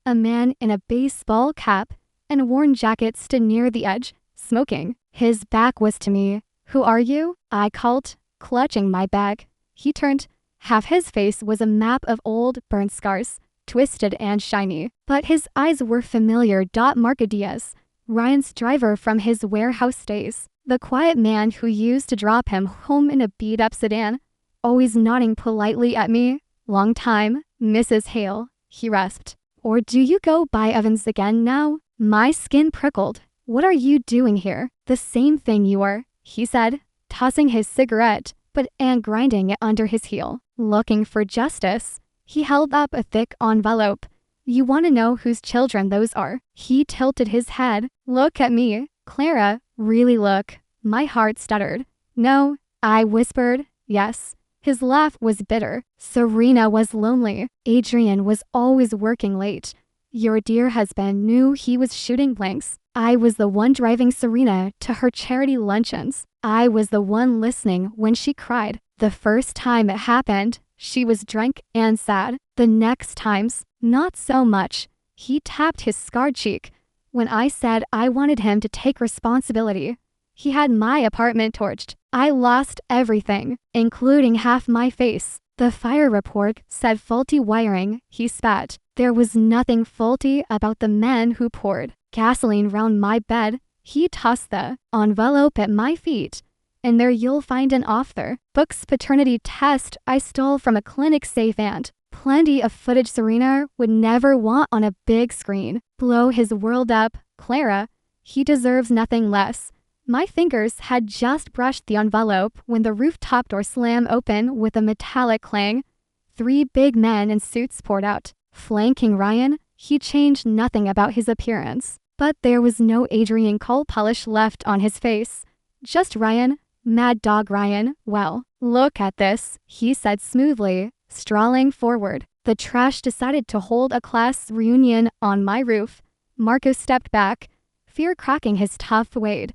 A man in a baseball cap and worn jacket stood near the edge, smoking. His back was to me. Who are you? I called, clutching my bag. He turned. Half his face was a map of old, burnt scars, twisted and shiny. But his eyes were familiar. Marca Diaz, Ryan's driver from his warehouse days. The quiet man who used to drop him home in a beat-up sedan, always nodding politely at me. Long time, Mrs. Hale, he rasped. Or do you go by Evans again now? My skin prickled. What are you doing here? The same thing you were, he said, tossing his cigarette, and grinding it under his heel. Looking for justice. He held up a thick envelope. You want to know whose children those are? He tilted his head. Look at me, Clara, really look. My heart stuttered. No, I whispered. Yes. His laugh was bitter. Serena was lonely. Adrian was always working late. Your dear husband knew he was shooting blanks. I was the one driving Serena to her charity luncheons. I was the one listening when she cried. The first time it happened, she was drunk and sad. The next times, not so much. He tapped his scarred cheek. When I said I wanted him to take responsibility, he had my apartment torched. I lost everything, including half my face. The fire report said faulty wiring, he spat. There was nothing faulty about the men who poured gasoline round my bed. He tossed the envelope at my feet. And there you'll find an author book's paternity test I stole from a clinic safe and plenty of footage Serena would never want on a big screen. Blow his world up, Clara. He deserves nothing less. My fingers had just brushed the envelope when the rooftop door slammed open with a metallic clang. 3 big men in suits poured out, flanking Ryan. He changed nothing about his appearance, but there was no Adrian coal polish left on his face. Just Ryan, Mad Dog Ryan. Well, look at this, he said smoothly, strolling forward. The trash decided to hold a class reunion on my roof. Marco stepped back, fear cracking his tough weight.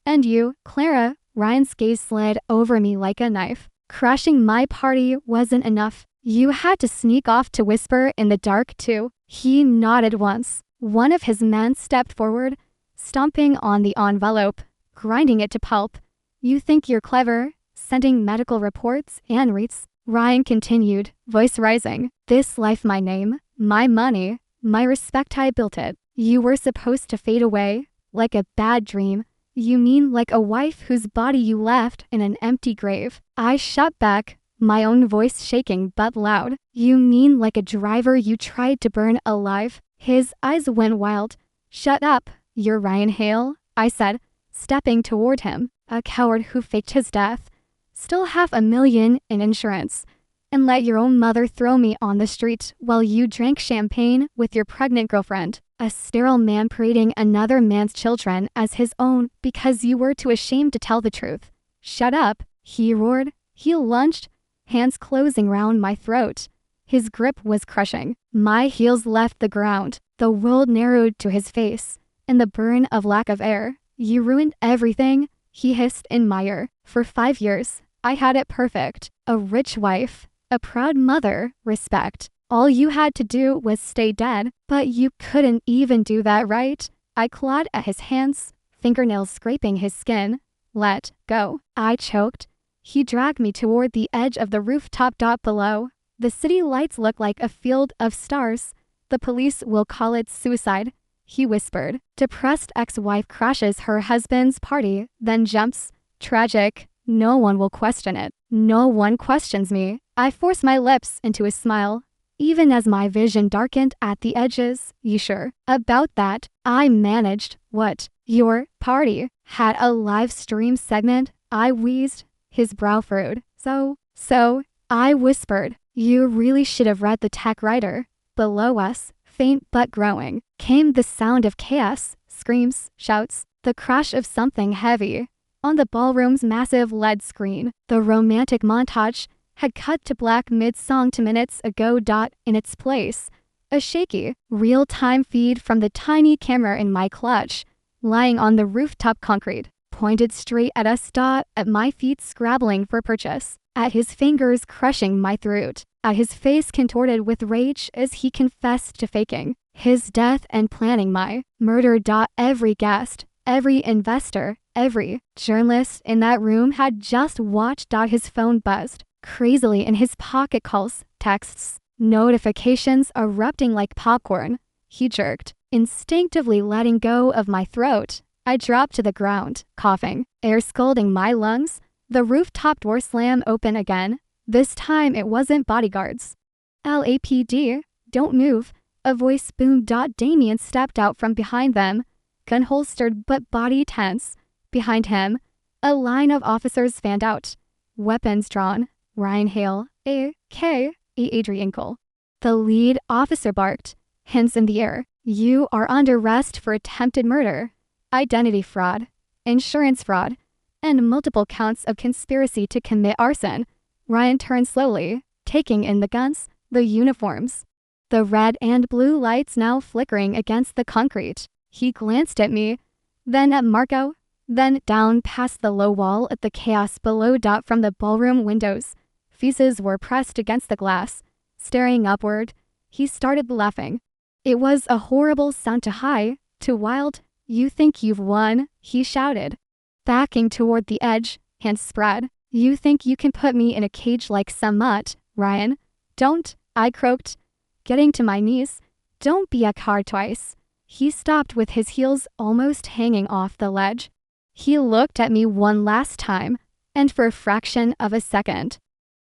And you, Clara, Ryan's gaze slid over me like a knife. Crashing my party wasn't enough. You had to sneak off to whisper in the dark too. He nodded once. One of his men stepped forward, stomping on the envelope, grinding it to pulp. You think you're clever, sending medical reports and reads. Ryan continued, voice rising. This life, my name, my money, my respect, I built it. You were supposed to fade away, like a bad dream. You mean like a wife whose body you left in an empty grave? I shot back, my own voice shaking but loud. You mean like a driver you tried to burn alive? His eyes went wild. Shut up, you're Ryan Hale, I said, stepping toward him. A coward who faked his death. Still $500,000 in insurance. And let your own mother throw me on the street while you drank champagne with your pregnant girlfriend. A sterile man parading another man's children as his own because you were too ashamed to tell the truth. Shut up, he roared. He lunged, hands closing round my throat. His grip was crushing. My heels left the ground. The world narrowed to his face, and the burn of lack of air. You ruined everything, he hissed in my ear. For 5 years, I had it perfect. A rich wife, a proud mother, respect. All you had to do was stay dead, but you couldn't even do that, right? I clawed at his hands, fingernails scraping his skin. Let go. I choked. He dragged me toward the edge of the rooftop below. The city lights look like a field of stars. The police will call it suicide, he whispered. Depressed ex-wife crashes her husband's party, then jumps. Tragic. No one will question it. No one questions me. I forced my lips into a smile, even as my vision darkened at the edges. You sure about that? I managed. What? Your party had a live stream segment? I wheezed. His brow furrowed. So, I whispered. You really should have read the tech writer. Below us, faint but growing, came the sound of chaos, screams, shouts, the crash of something heavy. On the ballroom's massive LED screen, the romantic montage had cut to black mid-song 2 minutes ago. In its place, a shaky, real-time feed from the tiny camera in my clutch, lying on the rooftop concrete, pointed straight at us. At my feet scrabbling for purchase, at his fingers crushing my throat, at his face contorted with rage as he confessed to faking his death and planning my murder. Every guest, every investor, every journalist in that room had just watched. His phone buzzed crazily in his pocket. Calls, texts, notifications erupting like popcorn. He jerked, instinctively letting go of my throat. I dropped to the ground, coughing, air scalding my lungs. The rooftop door slammed open again. This time it wasn't bodyguards. LAPD, don't move. A voice boomed. Damien stepped out from behind them, gun holstered but body tense. Behind him, a line of officers fanned out, weapons drawn. Ryan Hale, A.K.A. Adrian Cole. The lead officer barked, hands in the air. You are under arrest for attempted murder, identity fraud, insurance fraud, and multiple counts of conspiracy to commit arson. Ryan turned slowly, taking in the guns, the uniforms, the red and blue lights now flickering against the concrete. He glanced at me, then at Marco, then down past the low wall at the chaos below. From the ballroom windows, faces were pressed against the glass, staring upward. He started laughing. It was a horrible sound, too high, too wild. You think you've won, he shouted, backing toward the edge, hands spread. You think you can put me in a cage like some mutt, Ryan? Don't, I croaked, getting to my knees. Don't be a coward twice. He stopped with his heels almost hanging off the ledge. He looked at me one last time, and for a fraction of a second,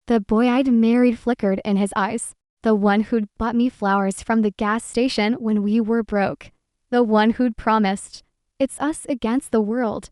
the boy I'd married flickered in his eyes. The one who'd bought me flowers from the gas station when we were broke. The one who'd promised, it's us against the world.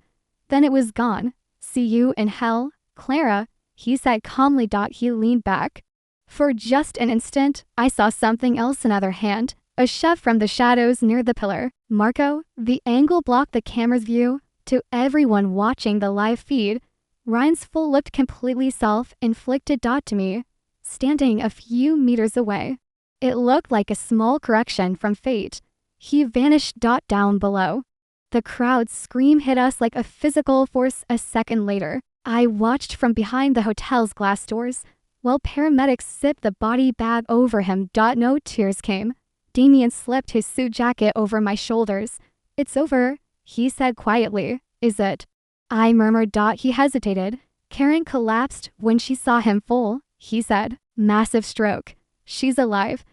Then it was gone. See you in hell, Clara, he said calmly. He leaned back. For just an instant, I saw something else. Another hand, a shove from the shadows near the pillar. Marco, the angle blocked the camera's view. To everyone watching the live feed, Ryan's full looked completely self-inflicted. To me, standing a few meters away, it looked like a small correction from fate. He vanished. Down below, the crowd's scream hit us like a physical force. A second later, I watched from behind the hotel's glass doors while paramedics sipped the body bag over him. No tears came. Damien slipped his suit jacket over my shoulders. It's over, he said quietly. Is it? I murmured. He hesitated. Karen collapsed when she saw him full, he said. Massive stroke. She's alive,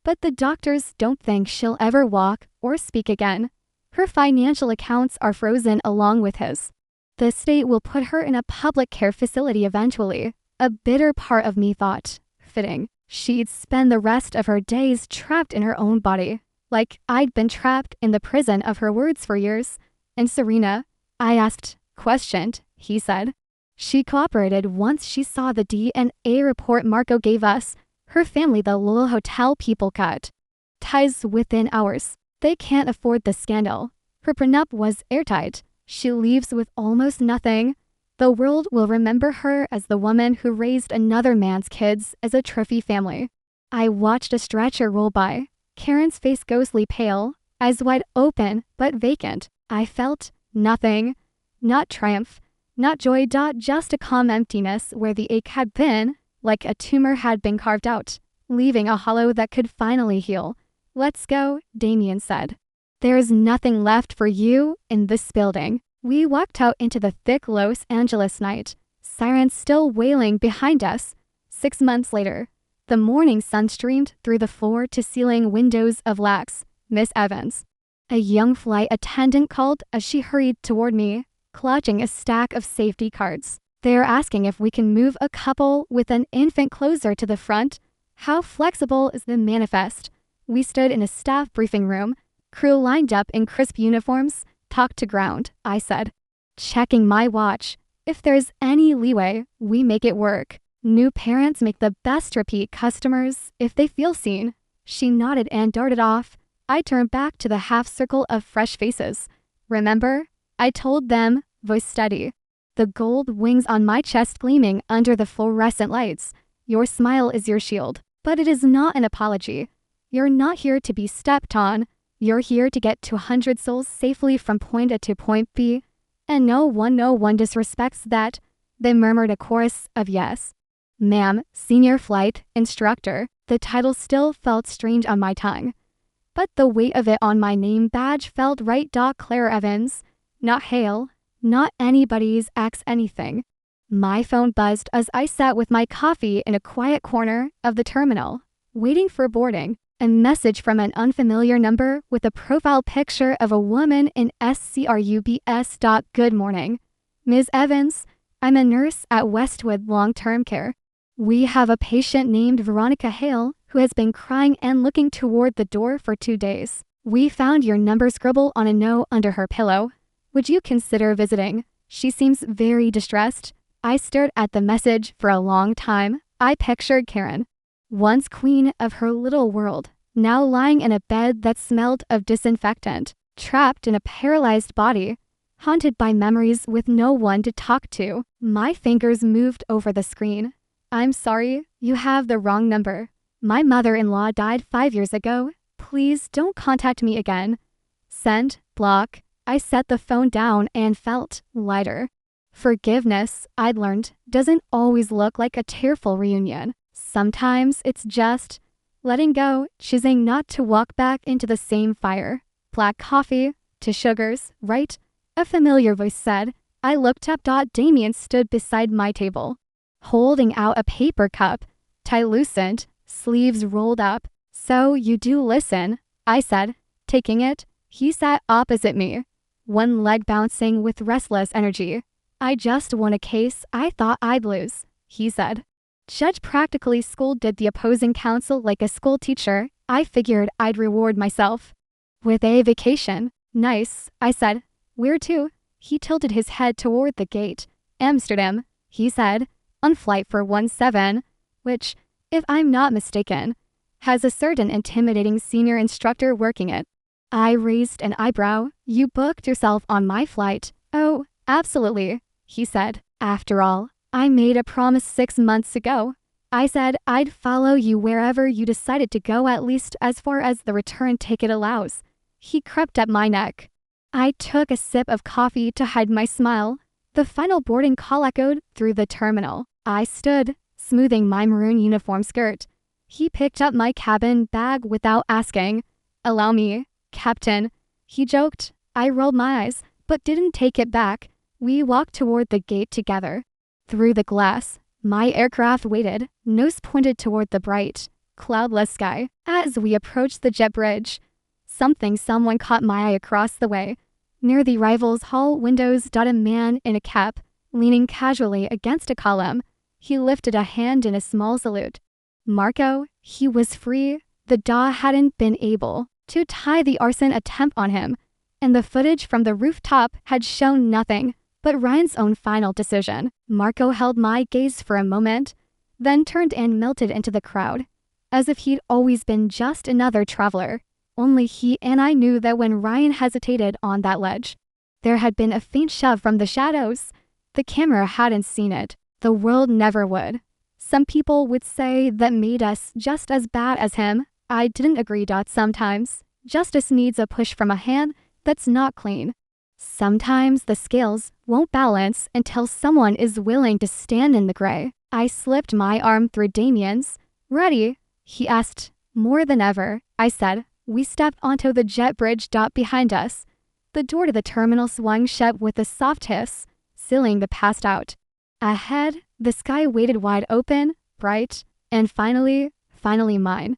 but the doctors don't think she'll ever walk or speak again. Her financial accounts are frozen along with his. The state will put her in a public care facility eventually. A bitter part of me thought, fitting, she'd spend the rest of her days trapped in her own body, like I'd been trapped in the prison of her words for years. And Serena, I asked, questioned, he said. She cooperated once she saw the DNA report Marco gave us. Her family, the Lowell Hotel people, cut ties within hours. They can't afford the scandal. Her prenup was airtight. She leaves with almost nothing. The world will remember her as the woman who raised another man's kids as a trophy family. I watched a stretcher roll by, Karen's face ghostly pale, eyes wide open but vacant. I felt nothing. Not triumph, not joy. Just a calm emptiness where the ache had been, like a tumor had been carved out. leaving a hollow that could finally heal. "Let's go," Damien said. "There's nothing left for you in this building." We walked out into the thick Los Angeles night, sirens still wailing behind us. 6 months later, the morning sun streamed through the floor-to-ceiling windows of Lax, Miss Evans. A young flight attendant called as she hurried toward me, clutching a stack of safety cards. "They're asking if we can move a couple with an infant closer to the front. How flexible is the manifest?" We stood in a staff briefing room, crew lined up in crisp uniforms, talk to ground, I said. Checking my watch. "If there's any leeway, we make it work. New parents make the best repeat customers if they feel seen." She nodded and darted off. I turned back to the half circle of fresh faces. "Remember?" I told them, voice steady. The gold wings on my chest gleaming under the fluorescent lights. "Your smile is your shield, but it is not an apology. You're not here to be stepped on. You're here to get 200 souls safely from point A to point B. And no one disrespects that." They murmured a chorus of yes. "Ma'am, senior flight instructor." The title still felt strange on my tongue, but the weight of it on my name badge felt right. Claire Evans. Not Hale. Not anybody's ex anything. My phone buzzed as I sat with my coffee in a quiet corner of the terminal, waiting for boarding. A message from an unfamiliar number with a profile picture of a woman in SCRUBS. "Good morning, Ms. Evans. I'm a nurse at Westwood Long-Term Care. We have a patient named Veronica Hale who has been crying and looking toward the door for 2 days. We found your number scribbled on a note under her pillow. Would you consider visiting? She seems very distressed." I stared at the message for a long time. I pictured Karen, once queen of her little world, now lying in a bed that smelled of disinfectant, trapped in a paralyzed body, haunted by memories with no one to talk to. My fingers moved over the screen. "I'm sorry, you have the wrong number. My mother-in-law died 5 years ago. Please don't contact me again." Send, block. I set the phone down and felt lighter. Forgiveness, I'd learned, doesn't always look like a tearful reunion. Sometimes it's just letting go, choosing not to walk back into the same fire. "Black coffee, to sugars, right?" a familiar voice said. I looked up. Damien stood beside my table, holding out a paper cup, translucent, sleeves rolled up. "So you do listen," I said, taking it. He sat opposite me, one leg bouncing with restless energy. "I just won a case I thought I'd lose," he said. Judge practically scolded the opposing counsel like a school teacher. I figured I'd reward myself with a vacation. "Nice," I said. "Where to?" He tilted his head toward the gate. "Amsterdam," he said, "on flight for 17, which, if I'm not mistaken, has a certain intimidating senior instructor working it." I raised an eyebrow. "You booked yourself on my flight?" "Oh, absolutely," he said. "After all, I made a promise 6 months ago. I said I'd follow you wherever you decided to go, at least as far as the return ticket allows." He crept up my neck. I took a sip of coffee to hide my smile. The final boarding call echoed through the terminal. I stood, smoothing my maroon uniform skirt. He picked up my cabin bag without asking. "Allow me, Captain," he joked. I rolled my eyes, but didn't take it back. We walked toward the gate together. Through the glass, my aircraft waited, nose pointed toward the bright, cloudless sky. As we approached the jet bridge, someone caught my eye across the way. Near the arrivals hall windows, a man in a cap, leaning casually against a column. He lifted a hand in a small salute. Marco, he was free. The DA hadn't been able to tie the arson attempt on him, and the footage from the rooftop had shown nothing but Ryan's own final decision. Marco held my gaze for a moment, then turned and melted into the crowd, as if he'd always been just another traveler. Only he and I knew that when Ryan hesitated on that ledge, there had been a faint shove from the shadows. The camera hadn't seen it. The world never would. Some people would say that made us just as bad as him. I didn't agree. Sometimes justice needs a push from a hand that's not clean. Sometimes the scales won't balance until someone is willing to stand in the gray. I slipped my arm through Damien's. "Ready?" he asked. More than ever, I said. We stepped onto the jet bridge behind us. The door to the terminal swung shut with a soft hiss, sealing the passed out. Ahead, the sky waited wide open, bright, and finally mine.